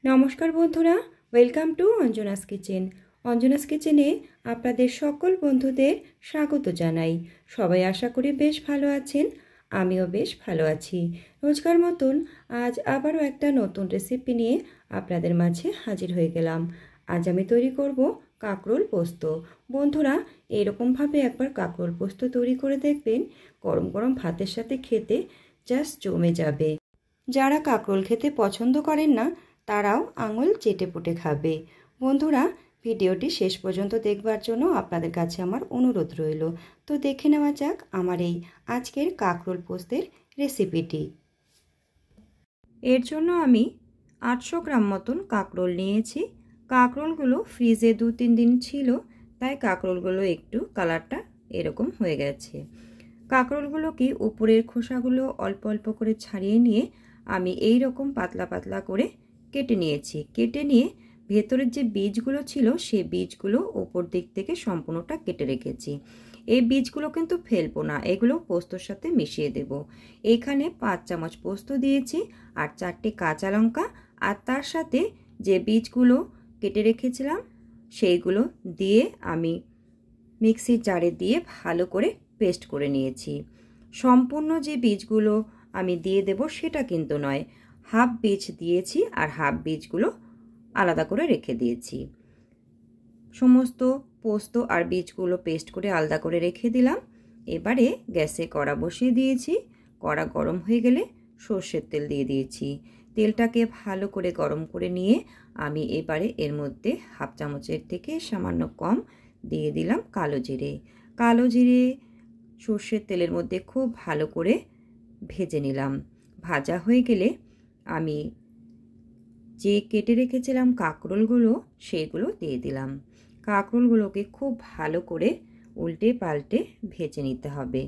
নমস্কার বন্ধুরা, welcome to Anjana's kitchen. Anjana's কিচেনে আপনাদের সকল বন্ধুদের স্বাগত জানাই। সবাই আশা করি বেশ ভালো আছেন, আমিও বেশ ভালো আছি। রোজকার মতন আজ আবারও একটা নতুন রেসিপি নিয়ে আপনাদের মাঝে হাজির হয়ে গেলাম। আজ আমি তৈরি করব কাঁকরোল পোস্ত। বন্ধুরা, এরকমভাবে একবার কাঁকরোল পোস্ত তৈরি করে দেখবেন, গরম গরম ভাতের সাথে খেতে জাস্ট জমে যাবে। যারা কাঁকরোল খেতে পছন্দ করেন না তারাও আঙুল চেটেপুটে খাবে। বন্ধুরা, ভিডিওটি শেষ পর্যন্ত দেখবার জন্য আপনাদের কাছে আমার অনুরোধ রইল। তো দেখে নেওয়া যাক আমার এই আজকের কাঁকরোল পোস্তের রেসিপিটি। এর জন্য আমি 800 গ্রাম মতন কাঁকরোল নিয়েছি। কাঁকরোলগুলো ফ্রিজে 2-3 দিন ছিল, তাই কাঁকরোলগুলো একটু কালারটা এরকম হয়ে গেছে। কাঁকরোলগুলোকে উপরের খোসাগুলো অল্প অল্প করে ছাড়িয়ে নিয়ে আমি এই রকম পাতলা পাতলা করে কেটে নিয়েছি। কেটে নিয়ে ভেতরের যে বীজগুলো ছিল সেই বীজগুলো উপর দিক থেকে সম্পূর্ণটা কেটে রেখেছি। এই বীজগুলো কিন্তু ফেলবো না, এগুলো পোস্তর সাথে মিশিয়ে দেব। এখানে 5 চামচ পোস্ত দিয়েছি আর 4টে কাঁচা লঙ্কা, আর তার সাথে যে বীজগুলো কেটে রেখেছিলাম সেইগুলো দিয়ে আমি মিক্সির জারে দিয়ে ভালো করে পেস্ট করে নিয়েছি। সম্পূর্ণ যে বীজগুলো আমি দিয়ে দেব সেটা কিন্তু নয়, হাফ বীজ দিয়েছি আর হাফ বীজগুলো আলাদা করে রেখে দিয়েছি। সমস্ত পোস্ত আর বীজগুলো পেস্ট করে আলাদা করে রেখে দিলাম। এবারে গ্যাসে কড়া বসিয়ে দিয়েছি। কড়া গরম হয়ে গেলে সর্ষের তেল দিয়ে দিয়েছি। তেলটাকে ভালো করে গরম করে নিয়ে আমি এবারে এর মধ্যে হাফ চামচের থেকে সামান্য কম দিয়ে দিলাম কালো জিরে। কালো জিরে সর্ষের তেলের মধ্যে খুব ভালো করে ভেজে নিলাম। ভাজা হয়ে গেলে আমি যে কেটে রেখেছিলাম কাঁকরোলগুলো সেগুলো দিয়ে দিলাম। কাঁকরোলগুলোকে খুব ভালো করে উল্টে পাল্টে ভেজে নিতে হবে।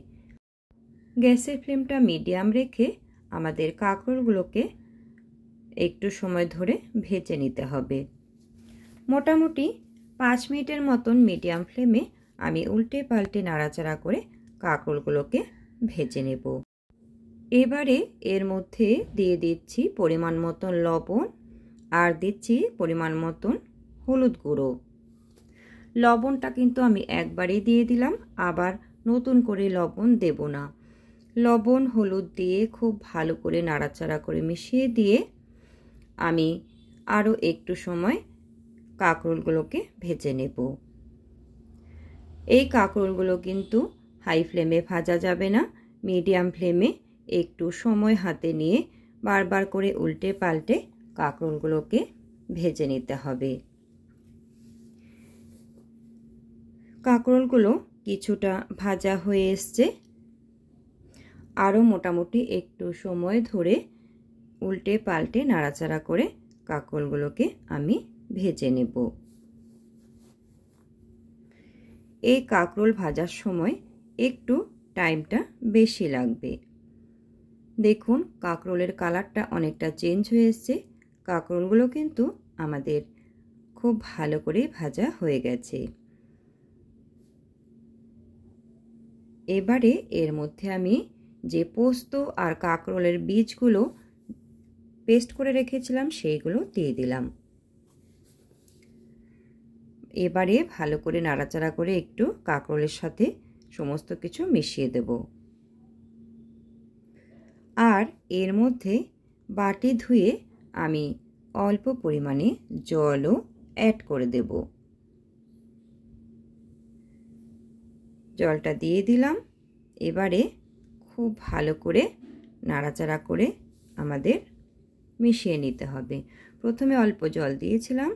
গ্যাসের ফ্লেমটা মিডিয়াম রেখে আমাদের কাঁকরোলগুলোকে একটু সময় ধরে ভেজে নিতে হবে। মোটামুটি 5 মিনিটের মতন মিডিয়াম ফ্লেমে আমি উল্টে পাল্টে নাড়াচাড়া করে কাঁকরোলগুলোকে ভেজে নেব। এবারে এর মধ্যে দিয়ে দিচ্ছি পরিমাণ মতন লবণ আর দিচ্ছি পরিমাণ মতন হলুদ গুঁড়ো। লবণটা কিন্তু আমি একবারেই দিয়ে দিলাম, আবার নতুন করে লবণ দেব না। লবণ হলুদ দিয়ে খুব ভালো করে নাড়াচাড়া করে মিশিয়ে দিয়ে আমি আরও একটু সময় কাঁকরোলগুলোকে ভেজে নেব। এই কাঁকরোলগুলো কিন্তু হাই ফ্লেমে ভাজা যাবে না, মিডিয়াম ফ্লেমে একটু সময় হাতে নিয়ে বারবার করে উল্টে পাল্টে কাঁকরোলগুলোকে ভেজে নিতে হবে। কাঁকরোলগুলো কিছুটা ভাজা হয়ে এসছে, আরও মোটামুটি একটু সময় ধরে উল্টে পাল্টে নাড়াচাড়া করে কাঁকরোলগুলোকে আমি ভেজে নেব। এই কাঁকরোল ভাজার সময় একটু টাইমটা বেশি লাগবে। দেখুন কাঁকরোলের কালারটা অনেকটা চেঞ্জ হয়ে এসছে। কাঁকরোলগুলো কিন্তু আমাদের খুব ভালো করে ভাজা হয়ে গেছে। এবারে এর মধ্যে আমি যে পোস্ত আর কাঁকরোলের বীজগুলো পেস্ট করে রেখেছিলাম সেইগুলো দিয়ে দিলাম। এবারে ভালো করে নাড়াচাড়া করে একটু কাঁকরোলের সাথে সমস্ত কিছু মিশিয়ে দেব। আর এর মধ্যে বাটি ধুয়ে আমি অল্প পরিমাণে জলও অ্যাড করে দেব। জলটা দিয়ে দিলাম। এবারে খুব ভালো করে নাড়াচাড়া করে আমাদের মিশিয়ে নিতে হবে। প্রথমে অল্প জল দিয়েছিলাম,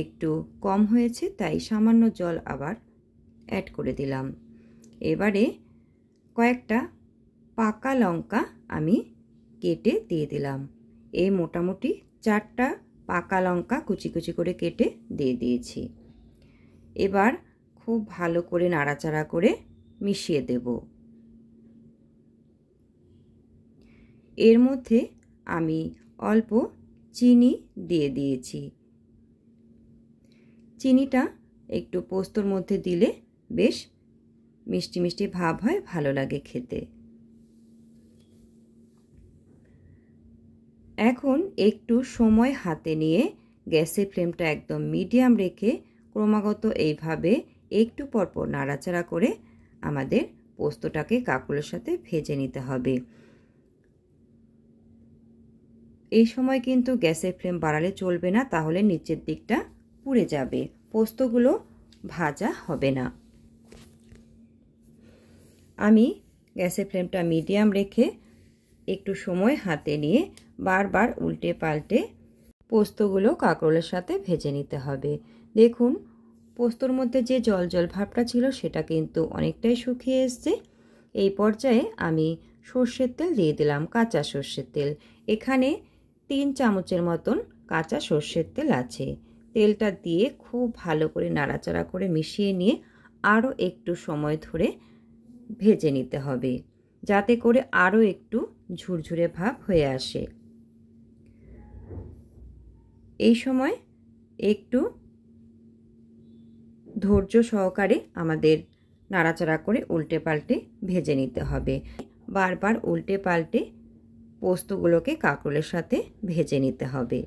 একটু কম হয়েছে তাই সামান্য জল আবার অ্যাড করে দিলাম। এবারে কয়েকটা পাকা লঙ্কা আমি কেটে দিয়ে দিলাম। এই মোটামুটি 4টা পাকা লঙ্কা কুচি কুচি করে কেটে দিয়ে দিয়েছি। এবার খুব ভালো করে নাড়াচাড়া করে মিশিয়ে দেব। এর মধ্যে আমি অল্প চিনি দিয়ে দিয়েছি। চিনিটা একটু পোস্তর মধ্যে দিলে বেশ মিষ্টি মিষ্টি ভাব হয়, ভালো লাগে খেতে। এখন একটু সময় হাতে নিয়ে গ্যাসের ফ্লেমটা একদম মিডিয়াম রেখে ক্রমাগত এইভাবে একটু পরপর নাড়াচাড়া করে আমাদের পোস্তটাকে কাঁকরোলের সাথে ভেজে নিতে হবে। এই সময় কিন্তু গ্যাসের ফ্লেম বাড়ালে চলবে না, তাহলে নিচের দিকটা পুড়ে যাবে, পোস্তগুলো ভাজা হবে না। আমি গ্যাসের ফ্লেমটা মিডিয়াম রেখে একটু সময় হাতে নিয়ে বারবার উল্টে পাল্টে পোস্তগুলো কাঁকরোলের সাথে ভেজে নিতে হবে। দেখুন পোস্তর মধ্যে যে জল জল ভাবটা ছিল সেটা কিন্তু অনেকটাই শুকিয়ে এসছে। এই পর্যায়ে আমি সর্ষের তেল দিয়ে দিলাম, কাঁচা সর্ষের তেল। এখানে 3 চামচের মতন কাঁচা সর্ষের তেল আছে। তেলটা দিয়ে খুব ভালো করে নাড়াচাড়া করে মিশিয়ে নিয়ে আরও একটু সময় ধরে ভেজে নিতে হবে, যাতে করে আরও একটু ঝুরঝুরে ভাব হয়ে আসে। এই সময় একটু ধৈর্য সহকারে আমাদের নাড়াচাড়া করে উল্টে পাল্টে ভেজে নিতে হবে। বারবার উল্টে পাল্টে পোস্তগুলোকে কাঁকরোলের সাথে ভেজে নিতে হবে।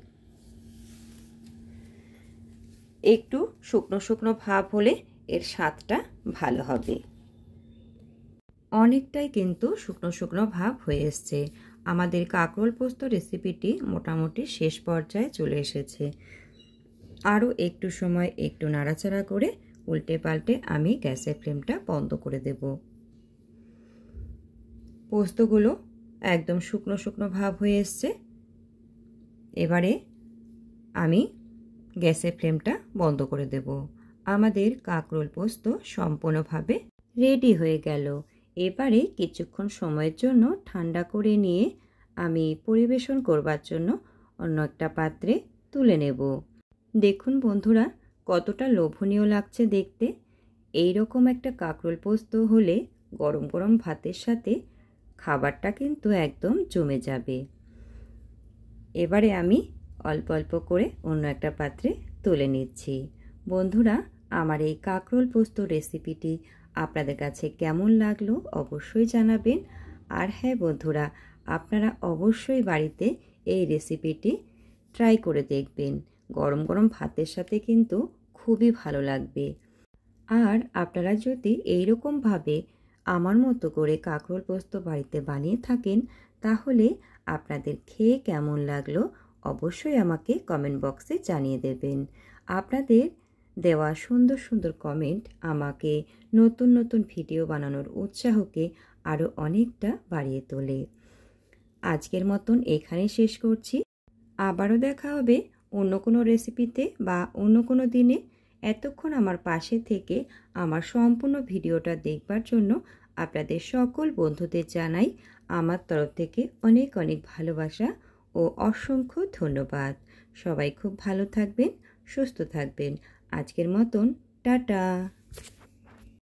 একটু শুকনো শুকনো ভাব হলে এর স্বাদটা ভালো হবে। অনেকটাই কিন্তু শুকনো শুকনো ভাব হয়ে এসছে। আমাদের কাঁকরোল পোস্ত রেসিপিটি মোটামুটি শেষ পর্যায়ে চলে এসেছে। আরও একটু সময় একটু নাড়াচাড়া করে উল্টে পাল্টে আমি গ্যাসের ফ্লেমটা বন্ধ করে দেব। পোস্তগুলো একদম শুকনো শুকনো ভাব হয়ে এসছে। এবারে আমি গ্যাসের ফ্লেমটা বন্ধ করে দেব। আমাদের কাঁকরোল পোস্ত সম্পূর্ণভাবে রেডি হয়ে গেল। এবারে কিছুক্ষণ সময়ের জন্য ঠান্ডা করে নিয়ে আমি পরিবেশন করবার জন্য অন্য একটা পাত্রে তুলে নেব। দেখুন বন্ধুরা কতটা লোভনীয় লাগছে দেখতে। এই রকম একটা কাঁকরোল পোস্ত হলে গরম গরম ভাতের সাথে খাবারটা কিন্তু একদম জমে যাবে। এবারে আমি অল্প অল্প করে অন্য একটা পাত্রে তুলে নিচ্ছি। বন্ধুরা আমার এই কাঁকরোল পোস্ত রেসিপিটি আপনাদের কাছে কেমন লাগলো অবশ্যই জানাবেন। আর হ্যাঁ বন্ধুরা, আপনারা অবশ্যই বাড়িতে এই রেসিপিটি ট্রাই করে দেখবেন। গরম গরম ভাতের সাথে কিন্তু খুবই ভালো লাগবে। আর আপনারা যদি এইরকমভাবে আমার মতো করে কাঁকরোল পোস্ত বাড়িতে বানিয়ে থাকেন, তাহলে আপনাদের খেয়ে কেমন লাগলো অবশ্যই আমাকে কমেন্ট বক্সে জানিয়ে দেবেন। আপনাদের দেওয়া সুন্দর সুন্দর কমেন্ট আমাকে নতুন নতুন ভিডিও বানানোর উৎসাহকে আরও অনেকটা বাড়িয়ে তোলে। আজকের মতন এখানে শেষ করছি। আবারও দেখা হবে অন্য কোনো রেসিপিতে বা অন্য কোনো দিনে। এতক্ষণ আমার পাশে থেকে আমার সম্পূর্ণ ভিডিওটা দেখবার জন্য আপনাদের সকল বন্ধুদের জানাই আমার তরফ থেকে অনেক অনেক ভালোবাসা ও অসংখ্য ধন্যবাদ। সবাই খুব ভালো থাকবেন, সুস্থ থাকবেন। আজকের মতন টাটা।